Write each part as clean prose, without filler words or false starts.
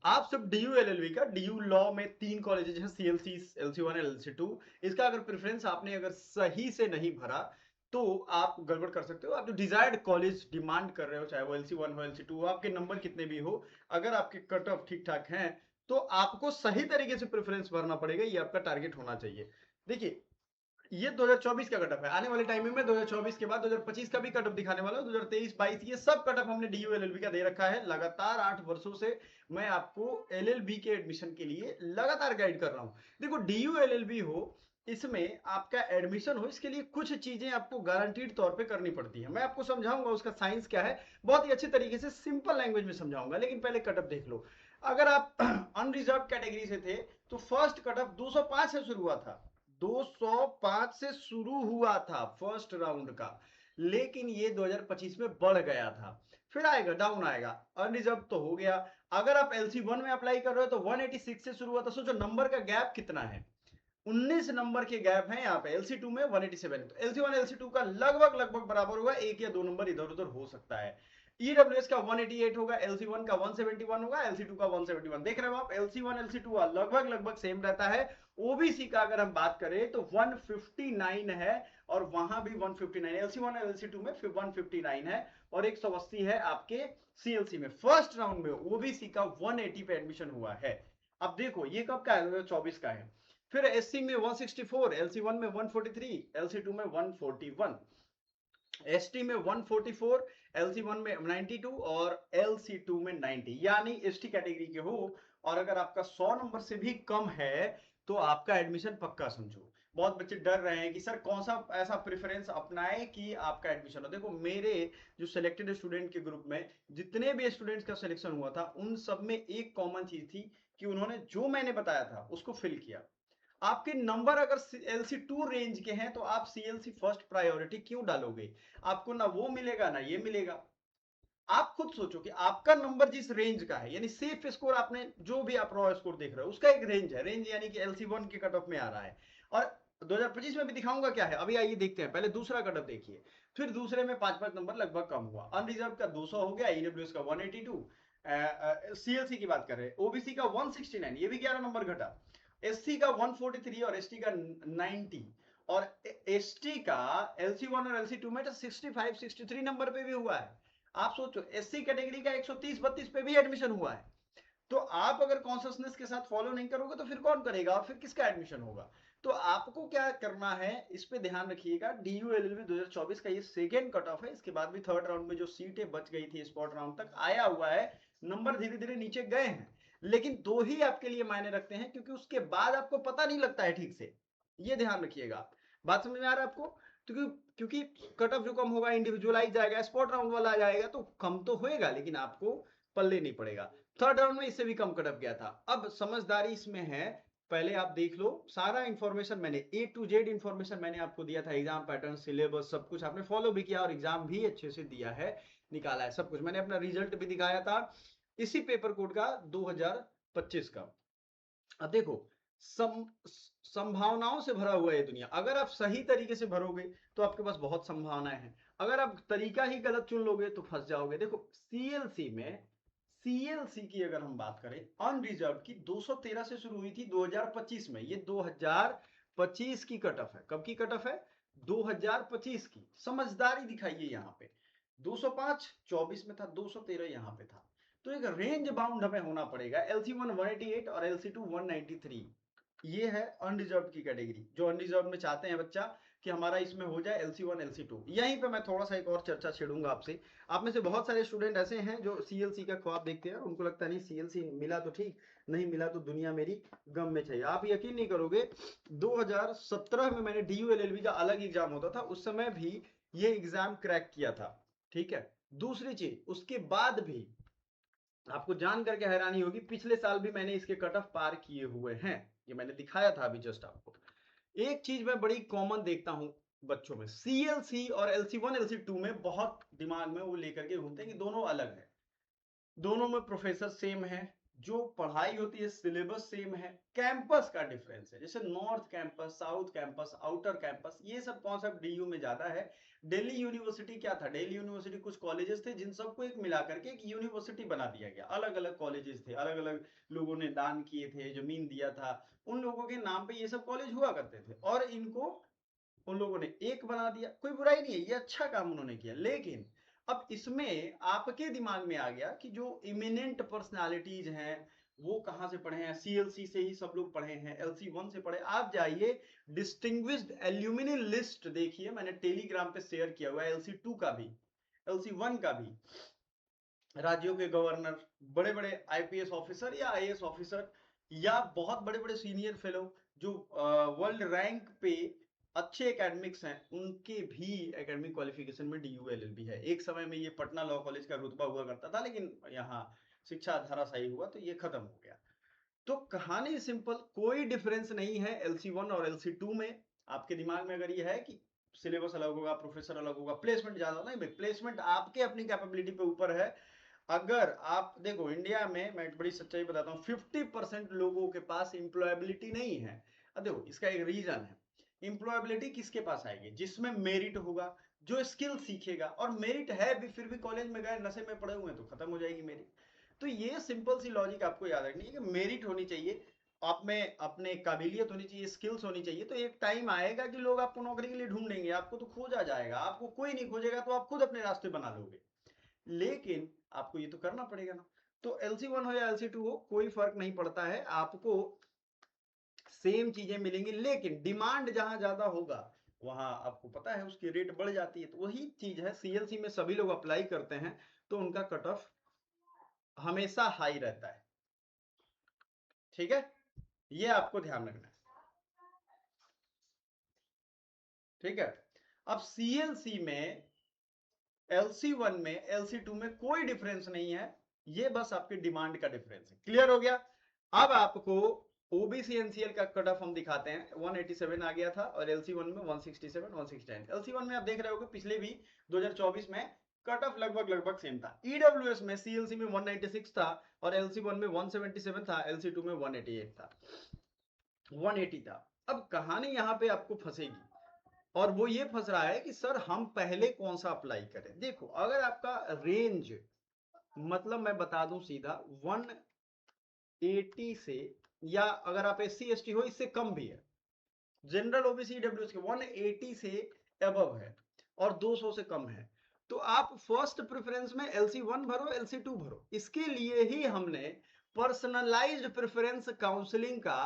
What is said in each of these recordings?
आप सिर्फ DU LLB का, डीयू लॉ में 3 कॉलेजेस हैं, सीएलसी, एलसी1, एलसी2। इसका अगर प्रेफरेंस आपने अगर सही से नहीं भरा तो आप गड़बड़ कर सकते हो। आप जो डिजायर्ड कॉलेज डिमांड कर रहे हो, चाहे वो एलसी1 हो, एलसी2 हो, आपके नंबर कितने भी हो, अगर आपके कट ऑफ ठीक ठाक हैं तो आपको सही तरीके से प्रेफरेंस भरना पड़ेगा। ये आपका टारगेट होना चाहिए। देखिए, ये 2024 का कटअप है। आने वाले टाइम में 2024 के बाद 2025 का भी कटअप दिखाने वाला हूं। 2023, 22 ये सब कटअप हमने डीयू एलएलबी का दे रखा है। लगातार 8 वर्षों से मैं आपको एलएलबी के एडमिशन के लिए लगातार गाइड कर रहा हूं। देखो, डीयू एलएलबी हो, इसमें आपका एडमिशन हो, इसके लिए कुछ चीजें आपको गारंटीड तौर पे करनी पड़ती है। मैं आपको समझाऊंगा उसका साइंस क्या है, बहुत ही अच्छे तरीके से सिंपल लैंग्वेज में समझाऊंगा। लेकिन पहले कटअप देख लो। अगर आप अनरिजर्व कैटेगरी से थे तो फर्स्ट कटअप 205 से शुरू हुआ था। 205 से शुरू हुआ था फर्स्ट राउंड का, लेकिन ये 2025 में बढ़ गया था। फिर आएगा, डाउन आएगा, अनरिजर्व तो हो गया। अगर आप एलसी1 में अप्लाई कर रहे हो तो 186 से शुरू हुआ था। सोचो नंबर का गैप कितना है, 19 नंबर के गैप हैं यहाँ पे। एलसी2 में 187, तो एलसी1 एलसी2 का लगभग लगभग बराबर होगा, एक या दो नंबर इधर उधर हो सकता है। ईडब्ल्यूएस का 188 होगा, एलसी1 का 171 होगा, एलसी2 का 171। देख रहे हो आप, एलसी1 एलसी2 लगभग लगभग सेम रहता है। ओबीसी का अगर हम बात करें तो 159 है, और वहां भी 159, एलसी1 और एलसी2 में 159 है, और 180 है आपके सीएलसी में। फर्स्ट राउंड में ओबीसी का 180 पे एडमिशन हुआ है। अब देखो ये कब का है, 2024 का है। फिर एससी में 164, एलसी1 में 143, एलसी2 में 141, एसटी में 144, एलसी1 में 92 और एलसी2 में 90। यानी एसटी कैटेगरी के हो और अगर आपका 100 नंबर से भी कम है तो आपका एडमिशन पक्का समझो। बहुत बच्चे डर रहे हैं कि सर कौन सा ऐसा प्रेफरेंस अपनाए कि आपका एडमिशन हो। देखो, मेरे जो सिलेक्टेड स्टूडेंट के ग्रुप में जितने भी स्टूडेंट्स का सिलेक्शन हुआ था, उन सब में एक कॉमन चीज थी कि उन्होंने जो मैंने बताया था उसको फिल किया। आपके नंबर अगर LC2 रेंज के हैं तो आप CLC फर्स्ट प्रायोरिटी क्यों डालोगे? आपको ना वो मिलेगा ना ये मिलेगा। आप खुद सोचो कि आपका नंबर जिस रेंज का है, यानी सेफ स्कोर, आपने जो भी आप रॉ स्कोर देख रहे हो उसका एक रेंज है, रेंज यानी कि LC1 के कट ऑफ में आ रहा है। और 2025 में भी दिखाऊंगा क्या है, अभी आइए देखते हैं। पहले दूसरा कट ऑफ देखिए। फिर दूसरे में 5-5 नंबर लगभग कम हुआ। अनरिजर्व का 200 हो गया, ईडब्ल्यूएस का 182, सीएलसी की बात कर रहे हैं, ओबीसी का 169, ये भी 11 नंबर घटा। एससी का 143 और एसटी का 90, और एसटी का LC1 और LC2 में तो 65 63 नंबर पे भी हुआ है। आप सोचो, एससी कैटेगरी का 130-32 पे भी एडमिशन हुआ है। तो आप अगर कॉन्सियसनेस के साथ फॉलो नहीं करोगे तो फिर कौन करेगा, और फिर किसका एडमिशन होगा? तो आपको क्या करना है, इस पे ध्यान रखिएगा। डीयू एलएलबी 2024 का ये सेकेंड कट ऑफ है। इसके बाद भी थर्ड राउंड में जो सीटें बच गई थी स्पॉट राउंड तक आया हुआ है, नंबर धीरे धीरे नीचे गए हैं, लेकिन दो ही आपके लिए मायने रखते हैं, क्योंकि उसके बाद आपको पता नहीं लगता है ठीक से। ये ध्यान रखिएगा। बात समझ में आ रहा है आपको? क्योंकि कट ऑफ जो कम होगा, इंडिविजुअलाइज जाएगा, स्पॉट राउंड वाला आ जाएगा, तो कम तो होएगा लेकिन आपको पल्ले नहीं पड़ेगा। थर्ड राउंड में इससे भी कम कटअप गया था। अब समझदारी इसमें है, पहले आप देख लो सारा इंफॉर्मेशन, मैंने A to Z इंफॉर्मेशन मैंने आपको दिया था। एग्जाम पैटर्न, सिलेबस, सब कुछ आपने फॉलो भी किया और एग्जाम भी अच्छे से दिया है, निकाला है सब कुछ। मैंने अपना रिजल्ट भी दिखाया था इसी पेपर कोड का, 2025 का। अब देखो, संभावनाओं से भरा हुआ है ये दुनिया। अगर आप सही तरीके से भरोगे तो आपके पास बहुत संभावनाएं हैं, अगर आप तरीका ही गलत चुन लोगे तो फंस जाओगे। देखो, सीएलसी की अगर हम बात करें, अनरिजर्व की 213 से शुरू हुई थी 2025 में। ये 2025 की कट ऑफ है। कब की कट ऑफ है? 2025 की। समझदारी दिखाइए यहाँ पे। 205 24 में था, 213 यहाँ पे था। तो एक रेंज बाउंड हमें होना पड़ेगा। LC1 188 और LC2 193, ये है अनरिजर्व की कैटेगरी। जो अनरिजर्व में चाहते हैं बच्चा कि हमारा इसमें हो जाए LC1 LC2, यहीं पे मैं थोड़ा सा एक और चर्चा छेड़ूंगा आपसे। आप में से बहुत सारे स्टूडेंट ऐसे हैं जो CLC का ख्वाब देखते हैं, उनको लगता नहीं CLC मिला तो ठीक, नहीं मिला तो दुनिया मेरी गम में चाहिए। आप यकीन नहीं करोगे, 2017 में मैंने DU LLB का अलग एग्जाम होता था, उस समय भी ये एग्जाम क्रैक किया था। ठीक है। दूसरी चीज, उसके बाद भी आपको जान करके हैरानी होगी, पिछले साल भी मैंने इसके कट ऑफ पार किए हुए हैं। ये मैंने दिखाया था अभी जस्ट आपको। एक चीज मैं बड़ी कॉमन देखता हूं बच्चों में, CLC और LC1 LC2 में बहुत दिमाग में वो लेकर के घूमते हैं कि दोनों अलग है, दोनों में प्रोफेसर सेम है, जो पढ़ाई होती है सिलेबस सेम है, कैंपस का डिफरेंस है, जैसे north campus, south campus, outer campus, ये सब कॉन्सेप्ट डीयू में ज्यादा है। दिल्ली यूनिवर्सिटी क्या था, दिल्ली यूनिवर्सिटी कुछ कॉलेजेस थे जिन सबको एक मिला करके एक यूनिवर्सिटी बना दिया गया, अलग अलग कॉलेजेस थे, अलग अलग लोगों ने दान किए थे, जमीन दिया था, उन लोगों के नाम पे ये सब कॉलेज हुआ करते थे, और इनको उन लोगों ने एक बना दिया। कोई बुराई नहीं है, ये अच्छा काम उन्होंने किया, लेकिन अब इसमें आपके दिमाग में आ गया कि जो इमिनेंट पर्सनालिटीज हैं वो कहां से पढ़े हैं, सीएलसी से ही सब लोग पढ़े हैं, LC1 से पढ़े। आप जाइए डिस्टिंग्विश्ड एल्यूमिनी लिस्ट देखिए, मैंने टेलीग्राम पे शेयर किया हुआ है, LC2 का भी, LC1 का भी, राज्यों के गवर्नर, बड़े बड़े आईपीएस ऑफिसर या आईएएस ऑफिसर, या बहुत बड़े बड़े सीनियर फेलो जो वर्ल्ड रैंक पे अच्छे एकेडमिक्स हैं, उनके भी एकेडमिक क्वालिफिकेशन में DU LLB है। एक समय में ये पटना लॉ कॉलेज का रुतबा हुआ करता था, लेकिन यहाँ शिक्षा धराशायी हुआ तो ये खत्म हो गया। तो कहानी सिंपल, कोई डिफरेंस नहीं है LC1 और LC2 में। आपके दिमाग में अगर ये है कि सिलेबस अलग होगा, प्रोफेसर अलग होगा, प्लेसमेंट ज्यादा होगा, नहीं, प्लेसमेंट आपके अपनी कैपेबिलिटी पे ऊपर है। अगर आप देखो इंडिया में, मैं एक बड़ी सच्चाई बताता हूँ, 50% लोगों के पास इंप्लॉयबिलिटी नहीं है। अब देखो इसका एक रीजन है, इंप्लॉयबिलिटी किसके पास आएगी, जिसमें मेरिट होगा, जो स्किल सीखेगा, और मेरिट है भी फिर भी कॉलेज में गए नशे में पड़े हुए हैं तो खत्म हो जाएगी मेरिट। तो ये सिंपल सी लॉजिक आपको याद रखनी है कि मेरिट होनी चाहिए, आप में अपने काबिलियत होनी चाहिए, स्किल्स होनी चाहिए, तो एक टाइम आएगा कि लोग आपको नौकरी के लिए ढूंढेंगे, आपको तो खोजा जाएगा, आपको कोई नहीं खोजेगा तो आप खुद अपने रास्ते बना लोगे, लेकिन आपको ये तो करना पड़ेगा ना। तो LC1 हो या LC2 हो, कोई फर्क नहीं पड़ता है, आपको सेम चीजें मिलेंगी, लेकिन डिमांड जहां ज्यादा होगा वहां आपको पता है उसकी रेट बढ़ जाती है। तो वही चीज है, CLC में सभी लोग अप्लाई करते हैं तो उनका कट ऑफ हमेशा हाई रहता है, ठीक है, ये आपको ध्यान रखना है, ठीक है। अब CLC में, LC1 में, LC2 में कोई डिफरेंस नहीं है, ये बस आपके डिमांड का डिफरेंस है। क्लियर हो गया। अब आपको ओबीसी एनसीएल का कट ऑफ हम दिखाते हैं, 187 आ गया था, और LC1 में 167, 169। LC1 में आप देख रहे हो कि पिछले भी 2024 में कट ऑफ लगभग लगभग सेम था। ईडब्ल्यूएस में CLC में 196 था, और LC1 में 177 था, LC2 में 188 था, 180 था। अब कहानी यहां पे आपको फंसेगी, और वो ये फंस रहा है कि सर हम पहले कौन सा अप्लाई करें। देखो अगर आपका रेंज, मतलब मैं बता दूं सीधा, 180 से, या अगर आप SC ST हो इससे कम भी है, जनरल ओबीसी डब्ल्यू के 180 से अबव है और 200 से कम है, तो आप फर्स्ट प्रेफरेंस में LC1 भरो, LC2 भरो। इसके लिए ही हमने पर्सनलाइज्ड प्रेफरेंस काउंसलिंग का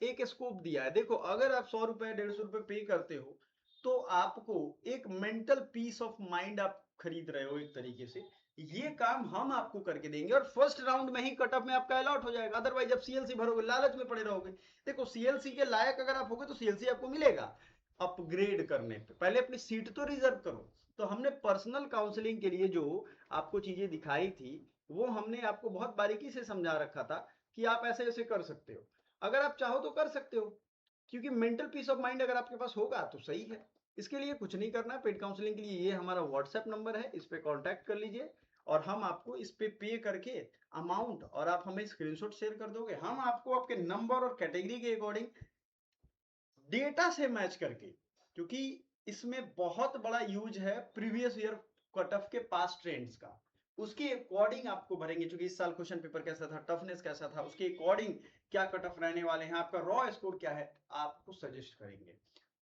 एक स्कोप दिया है। देखो अगर आप 100 रुपए 150 रुपए पे करते हो तो आपको एक मेंटल पीस ऑफ माइंड आप खरीद रहे हो एक तरीके से, ये काम हम आपको करके देंगे, और फर्स्ट राउंड में ही कट ऑफ में आपका अलॉट हो जाएगा। अदरवाइज जब CLC भरोगे लालच में पड़े रहोगे। देखो CLC के लायक अगर आप होगे तो CLC आपको मिलेगा, अपग्रेड करने पे पहले अपनी सीट तो रिजर्व करो। तो हमने पर्सनल काउंसलिंग के लिए जो आपको चीजें दिखाई थी, वो हमने आपको बहुत बारीकी से समझा रखा था कि आप ऐसे ऐसे कर सकते हो, अगर आप चाहो तो कर सकते हो, क्योंकि मेंटल पीस ऑफ माइंड अगर आपके पास होगा तो सही है। इसके लिए कुछ नहीं करना है, पेड काउंसलिंग के लिए ये हमारा व्हाट्सएप नंबर है, इस पे कांटेक्ट कर लीजिए, और हम आपको इस पे करके अमाउंट, और आप हमें स्क्रीनशॉट शेयर कर दोगे, हम आपको आपके नंबर और कैटेगरी के अकॉर्डिंग डेटा से मैच करके, क्योंकि इसमें बहुत बड़ा यूज है प्रीवियस ईयर कट ऑफ के पास ट्रेंड्स का, उसके अकॉर्डिंग आपको भरेंगे, क्योंकि इस साल क्वेश्चन पेपर कैसा था, टफनेस कैसा था, उसके अकॉर्डिंग क्या कट ऑफ रहने वाले हैं, आपका रॉ स्कोर क्या है, आपको सजेस्ट करेंगे।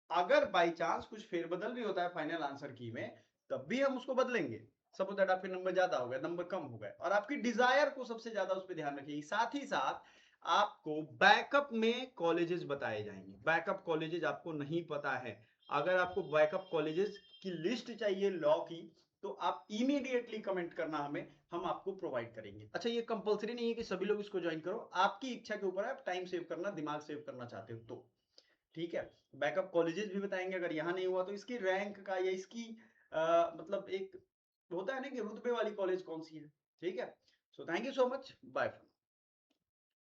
अगर बाई चांस कुछ फेरबदल भी होता है फाइनल आंसर की में, तब भी हम उसको बदलेंगे। सपोज दैट आपके नंबर ज्यादा हो गए, नंबर कम हो गए, और आपकी डिजायर को सबसे ज्यादा उस पर ध्यान रखिए। साथ ही साथ आपको बैकअप में कॉलेजेस बताए जाएंगे, बैकअप कॉलेजेस आपको नहीं पता है, अगर आपको बैकअप कॉलेजेस की लिस्ट चाहिए लॉ की, तो आप इमीडिएटली कमेंट करना हमें, हम आपको प्रोवाइड करेंगे। अच्छा ये कंपलसरी नहीं है कि सभी लोग इसको ज्वाइन करो, आपकी इच्छा के ऊपर है, आप टाइम सेव करना, दिमाग सेव करना चाहते हो तो, ठीक है। बैकअप कॉलेजेस भी बताएंगे, अगर यहाँ नहीं हुआ तो इसकी रैंक का या इसकी मतलब एक होता है ना कि रुतबे वाली कॉलेज कौन सी है, ठीक है। So thank you so much, bye.